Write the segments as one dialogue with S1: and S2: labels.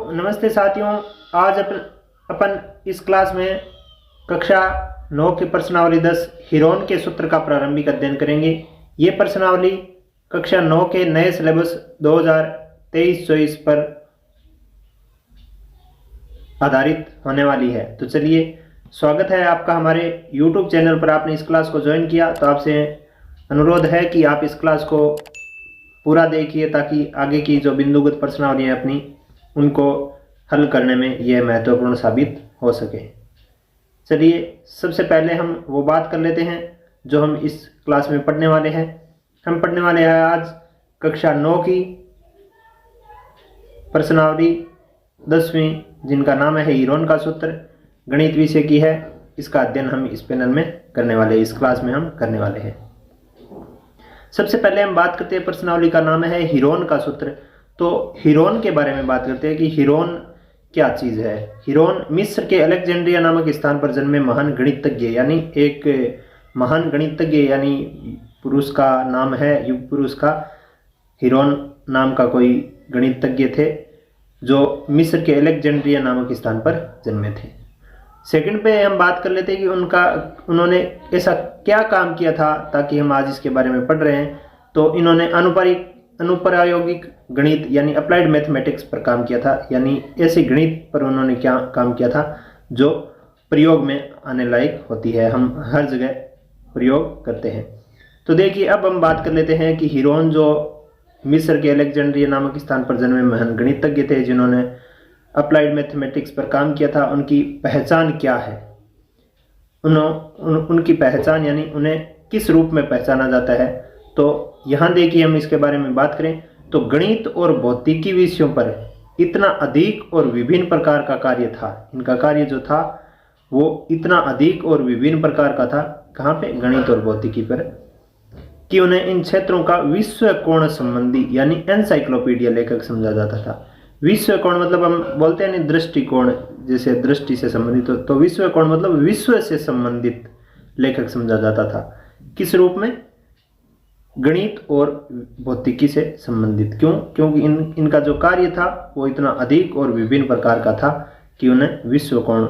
S1: नमस्ते साथियों। आज अपन इस क्लास में कक्षा 9 की प्रश्नावली 10 हीरोन के सूत्र का प्रारंभिक अध्ययन करेंगे। ये प्रश्नावली कक्षा 9 के नए सिलेबस 2023-24 पर आधारित होने वाली है। तो चलिए, स्वागत है आपका हमारे YouTube चैनल पर। आपने इस क्लास को ज्वाइन किया तो आपसे अनुरोध है कि आप इस क्लास को पूरा देखिए ताकि आगे की जो बिंदुगत प्रश्नावलियाँ अपनी उनको हल करने में यह महत्वपूर्ण साबित हो सके। चलिए, सबसे पहले हम वो बात कर लेते हैं जो हम इस क्लास में पढ़ने वाले हैं। हम पढ़ने वाले हैं आज कक्षा 9 की प्रश्नावली 10वीं, जिनका नाम है हीरोन का सूत्र, गणित विषय की है। इसका अध्ययन हम इस पैनल में करने वाले हैं, इस क्लास में हम करने वाले हैं। सबसे पहले हम बात करते हैं, प्रश्नावली का नाम है हीरोन का सूत्र। तो हीरोन के बारे में बात करते हैं कि हीरोन क्या चीज़ है। हीरोन मिस्र के अलेक्जेंड्रिया नामक स्थान पर जन्मे महान गणितज्ञ, यानी एक महान गणितज्ञ, यानी पुरुष का नाम है, युग पुरुष का हीरोन नाम का कोई गणितज्ञ थे जो मिस्र के अलेक्जेंड्रिया नामक स्थान पर जन्मे थे। सेकंड पे हम बात कर लेते हैं कि उन्होंने ऐसा क्या काम किया था ताकि हम आज इसके बारे में पढ़ रहे हैं। तो इन्होंने अनुप्रायोगिक गणित यानी अप्लाइड मैथमेटिक्स पर काम किया था, यानी ऐसे गणित पर उन्होंने क्या काम किया था जो प्रयोग में आने लायक होती है, हम हर जगह प्रयोग करते हैं। तो देखिए, अब हम बात कर लेते हैं कि हीरोन जो मिस्र के अलेक्जेंड्रिया नामक स्थान पर जन्मे महान गणितज्ञ थे जिन्होंने अप्लाइड मैथमेटिक्स पर काम किया था, उनकी पहचान क्या है। उनकी पहचान यानी उन्हें किस रूप में पहचाना जाता है। तो यहाँ देखिए, हम इसके बारे में बात करें तो गणित और भौतिकी विषयों पर इतना अधिक और विभिन्न प्रकार का कार्य था। इनका कार्य जो था वो इतना अधिक और विभिन्न प्रकार का था, कहाँ पे, गणित और भौतिकी पर, कि उन्हें इन क्षेत्रों का विश्व कोण संबंधी यानी एनसाइक्लोपीडिया लेखक समझा जाता था। विश्व कोण मतलब हम बोलते हैं नहीं, दृष्टिकोण, जैसे दृष्टि से संबंधित, तो विश्व कोण मतलब विश्व से संबंधित लेखक समझा जाता था। किस रूप में? गणित और भौतिकी से संबंधित। क्यों? क्योंकि इनका जो कार्य था वो इतना अधिक और विभिन्न प्रकार का था कि उन्हें विश्व कोण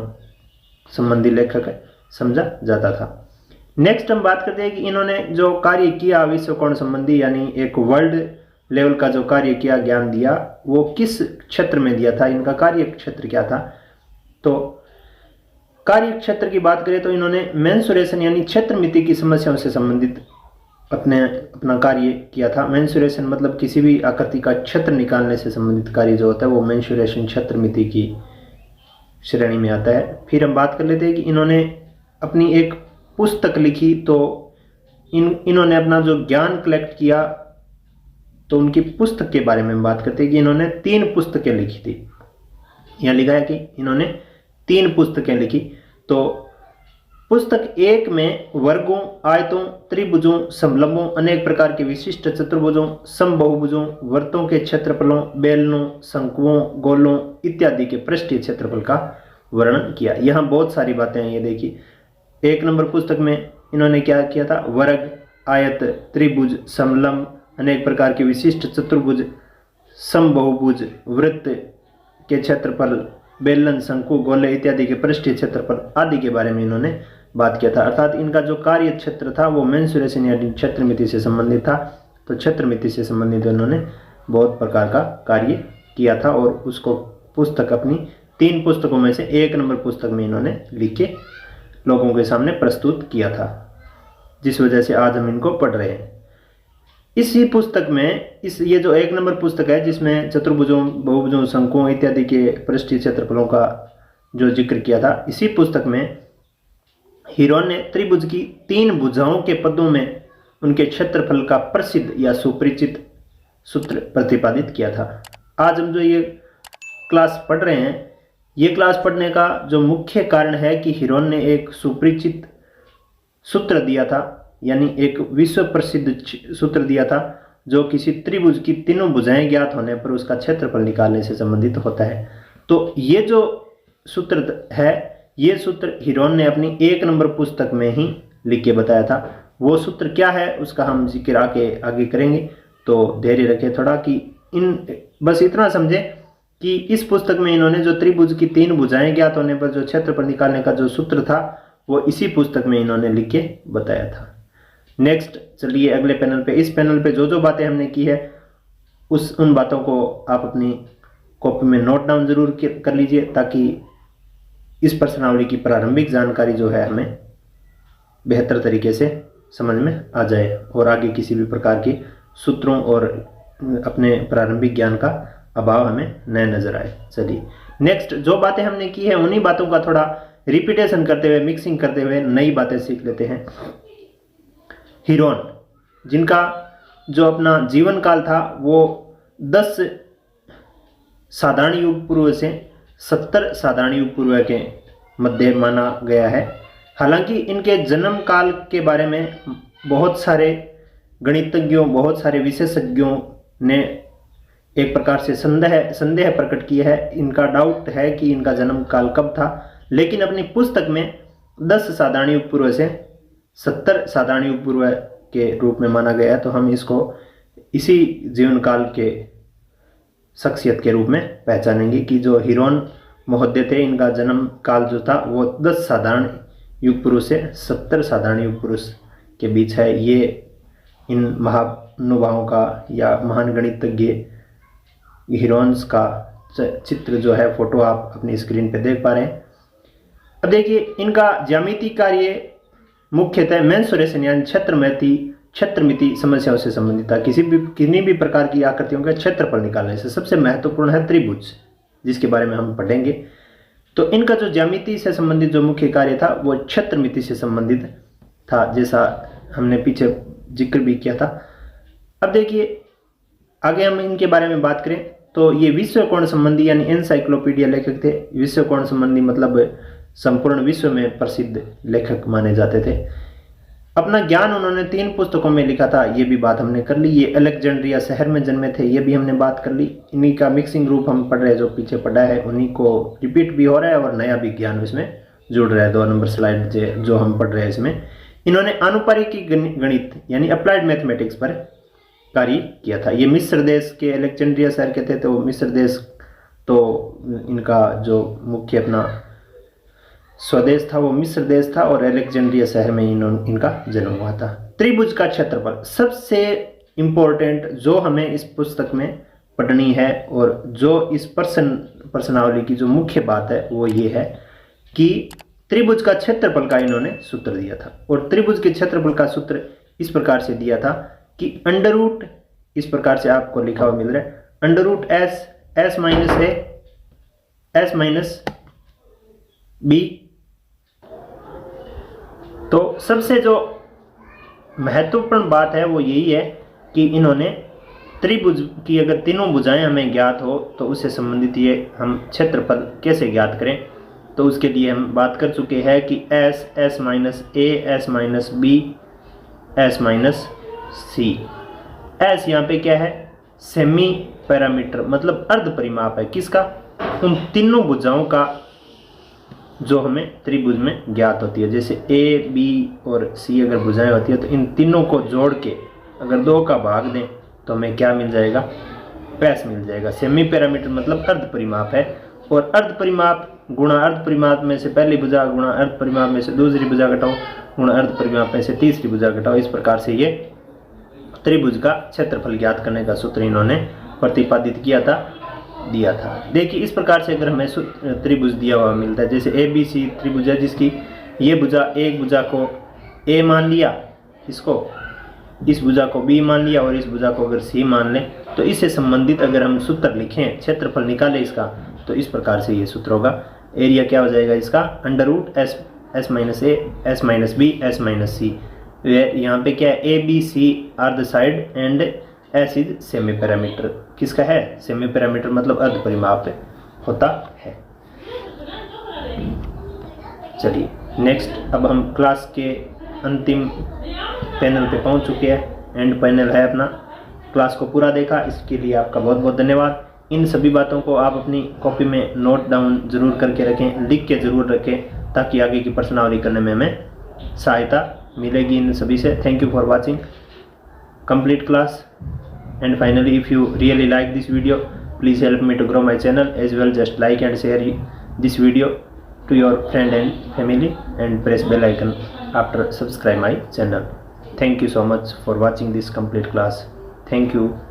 S1: संबंधी लेखक समझा जाता था। नेक्स्ट हम बात करते हैं कि इन्होंने जो कार्य किया विश्व कोण संबंधी, यानी एक वर्ल्ड लेवल का जो कार्य किया, ज्ञान दिया, वो किस क्षेत्र में दिया था, इनका कार्य क्षेत्र क्या था। तो कार्य क्षेत्र की बात करें तो इन्होंने मेंसुरेशन यानी क्षेत्रमिति की समस्याओं से संबंधित अपना कार्य किया था। मेंसुरेशन मतलब किसी भी आकृति का क्षेत्र निकालने से संबंधित कार्य जो होता है वो मेंसुरेशन क्षेत्रमिति की श्रेणी में आता है। फिर हम बात कर लेते हैं कि इन्होंने अपनी एक पुस्तक लिखी। तो इन्होंने अपना जो ज्ञान कलेक्ट किया, तो उनकी पुस्तक के बारे में बात करते हैं कि इन्होंने 3 पुस्तकें लिखी थी। यहाँ लिखा है कि इन्होंने 3 पुस्तकें लिखी। तो पुस्तक 1 में वर्गों, आयतों, त्रिभुजों, समलंबों, अनेक प्रकार के विशिष्ट चतुर्भुजों, समबाहुभुजों, वृत्तों के क्षेत्रफलों, बेलनों, शंकुओं, गोलों इत्यादि के पृष्ठीय क्षेत्रफल का वर्णन किया। यहाँ बहुत सारी बातें हैं। ये देखिए, 1 नंबर पुस्तक में इन्होंने क्या किया था, वर्ग, आयत, त्रिभुज, समलंब, अनेक प्रकार के विशिष्ट चतुर्भुज, समबाहुभुज, वृत्त के क्षेत्रफल, बेलन, शंकु, गोले इत्यादि के पृष्ठीय क्षेत्रफल आदि के बारे में इन्होंने बात किया था। अर्थात इनका जो कार्य क्षेत्र था वो मेंसुरेशन यानी क्षेत्रमिति से संबंधित था। तो क्षेत्रमिति से संबंधित उन्होंने बहुत प्रकार का कार्य किया था और उसको पुस्तक अपनी 3 पुस्तकों में से 1 नंबर पुस्तक में इन्होंने लिख के लोगों के सामने प्रस्तुत किया था, जिस वजह से आज हम इनको पढ़ रहे हैं। इसी पुस्तक में ये जो 1 नंबर पुस्तक है जिसमें चतुर्भुजों, बहुभुजों, शंकुओं इत्यादि के पृष्ठीय क्षेत्रफलों का जो जिक्र किया था, इसी पुस्तक में हीरोन ने त्रिभुज की 3 भुजाओं के पदों में उनके क्षेत्रफल का प्रसिद्ध या सुपरिचित सूत्र प्रतिपादित किया था। आज हम जो ये क्लास पढ़ रहे हैं, ये क्लास पढ़ने का जो मुख्य कारण है कि हीरोन ने एक सुपरिचित सूत्र दिया था, यानी एक विश्व प्रसिद्ध सूत्र दिया था जो किसी त्रिभुज की 3 भुजाएं ज्ञात होने पर उसका क्षेत्रफल निकालने से संबंधित होता है। तो ये जो सूत्र है, ये सूत्र हीरोन ने अपनी 1 नंबर पुस्तक में ही लिख के बताया था। वो सूत्र क्या है उसका हम जिक्र आगे करेंगे। तो धैर्य रखें थोड़ा कि बस इतना समझें कि इस पुस्तक में इन्होंने जो त्रिभुज की 3 भुजाएं ज्ञात होने पर जो क्षेत्रफल निकालने का जो सूत्र था वो इसी पुस्तक में इन्होंने लिख के बताया था। नेक्स्ट चलिए अगले पैनल पे। इस पैनल पे जो जो बातें हमने की है उन बातों को आप अपनी कॉपी में नोट डाउन जरूर कर लीजिए, ताकि इस प्रश्नावली की प्रारंभिक जानकारी जो है हमें बेहतर तरीके से समझ में आ जाए और आगे किसी भी प्रकार के सूत्रों और अपने प्रारंभिक ज्ञान का अभाव हमें न नजर आए। चलिए नेक्स्ट जो बातें हमने की है उन्हीं बातों का थोड़ा रिपीटेशन करते हुए, मिक्सिंग करते हुए नई बातें सीख लेते हैं। हीरोन, जिनका जो अपना जीवन काल था वो 10 साधारण युग पूर्व से 70 साधारण युग पूर्व के मध्य माना गया है। हालांकि इनके जन्म काल के बारे में बहुत सारे गणितज्ञों, बहुत सारे विशेषज्ञों ने एक प्रकार से संदेह प्रकट किया है। इनका डाउट है कि इनका जन्म काल कब था, लेकिन अपनी पुस्तक में 10 साधारण युग पूर्व से 70 साधारण युग पूर्व के रूप में माना गया है। तो हम इसको इसी जीवन काल के शख्सियत के रूप में पहचानेंगे कि जो हीरोन महोदय थे, इनका जन्म काल जो था वो 10 साधारण युग पुरुष से 70 साधारण युग पुरुष के बीच है। ये इन महानुभावों का या महान गणितज्ञ हीरोन्स का चित्र जो है, फोटो आप अपनी स्क्रीन पे देख पा रहे हैं। अब देखिए इनका ज्यामिति कार्य मुख्यतः मेंसुरेशन यानी क्षेत्रमिति समस्याओं से संबंधित था। किसी भी प्रकार की आकृतियों का क्षेत्रफल निकालने से सबसे महत्वपूर्ण है त्रिभुज, जिसके बारे में हम पढ़ेंगे। तो इनका जो ज्यामिति से संबंधित जो मुख्य कार्य था वो क्षेत्रमिति से संबंधित था, जैसा हमने पीछे जिक्र भी किया था। अब देखिए आगे हम इनके बारे में बात करें तो ये विश्वकोण संबंधी यानी एनसाइक्लोपीडिया लेखक थे। विश्वकोण संबंधी मतलब संपूर्ण विश्व में प्रसिद्ध लेखक माने जाते थे। अपना ज्ञान उन्होंने 3 पुस्तकों में लिखा था, ये भी बात हमने कर ली। ये अलेक्जेंड्रिया शहर में जन्मे थे, ये भी हमने बात कर ली। इन्हीं का मिक्सिंग रूप हम पढ़ रहे हैं, जो पीछे पढ़ा है उन्हीं को रिपीट भी हो रहा है और नया भी ज्ञान इसमें जुड़ रहा है। 2 नंबर स्लाइड जो हम पढ़ रहे हैं इसमें इन्होंने आनुपारिकी गणित यानी अप्लाइड मैथमेटिक्स पर कार्य किया था। ये मिस्र देश के अलेक्जेंड्रिया शहर के थे, तो मिस्र देश तो इनका जो मुख्य अपना स्वदेश था वो मिस्र देश था और अलेक्जेंड्रिया शहर में इनका जन्म हुआ था। त्रिभुज का क्षेत्रफल सबसे इंपॉर्टेंट जो हमें इस पुस्तक में पढ़नी है और जो इस प्रश्नावली की जो मुख्य बात है वो ये है कि त्रिभुज का क्षेत्रफल का इन्होंने सूत्र दिया था। और त्रिभुज के क्षेत्रफल का सूत्र इस प्रकार से दिया था कि अंडर रूट, इस प्रकार से आपको लिखा हुआ मिल रहा है, under root S minus A S minus B. तो सबसे जो महत्वपूर्ण बात है वो यही है कि इन्होंने त्रिभुज की अगर तीनों भुजाएं हमें ज्ञात हो तो उससे संबंधित ये हम क्षेत्रफल कैसे ज्ञात करें, तो उसके लिए हम बात कर चुके हैं कि S minus A S minus B S minus C. S यहाँ पे क्या है, सेमी पैरामीटर मतलब अर्ध परिमाप है किसका, उन तीनों भुजाओं का जो हमें त्रिभुज में ज्ञात होती है। जैसे ए बी और सी अगर भुजाएं होती है तो इन तीनों को जोड़ के अगर 2 का भाग दें तो हमें क्या मिल जाएगा, एस मिल जाएगा। सेमी पैरामीटर मतलब अर्ध परिमाप है, और अर्ध परिमाप गुणा अर्ध परिमाप में से पहली भुजा गुणा अर्ध परिमाप में से दूसरी भुजा घटाओ गुणा अर्ध परिमाप में से तीसरी भुजा घटाओ। इस प्रकार से ये त्रिभुज का क्षेत्रफल ज्ञात करने का सूत्र इन्होंने प्रतिपादित दिया था। देखिए इस प्रकार से अगर हमें त्रिभुज दिया हुआ मिलता है, जैसे ए बी सी त्रिभुज है जिसकी ये भुजा, एक भुजा को ए मान लिया, इसको इस भुजा को बी मान लिया और इस भुजा को अगर सी मान लें, तो इससे संबंधित अगर हम सूत्र लिखें, क्षेत्रफल निकालें इसका, तो इस प्रकार से ये सूत्र होगा। एरिया क्या हो जाएगा इसका, under root S minus A S minus B S minus C. यहाँ पे क्या है, A B C are the side and S is semi parameter. किसका है, सेमी पैरामीटर मतलब अर्ध परिमाप होता है। चलिए नेक्स्ट, अब हम क्लास के अंतिम पैनल पे पहुंच चुके हैं। एंड पैनल है अपना। क्लास को पूरा देखा इसके लिए आपका बहुत बहुत धन्यवाद। इन सभी बातों को आप अपनी कॉपी में नोट डाउन जरूर करके रखें, लिख के जरूर रखें, ताकि आगे की प्रश्नावली करने में हमें सहायता मिलेगी इन सभी से। Thank you for watching complete class, and finally if you really like this video Please help me to grow my channel as well. Just like and share this video to your friend and family and press bell icon after subscribe my channel. Thank you so much for watching this complete class. Thank you.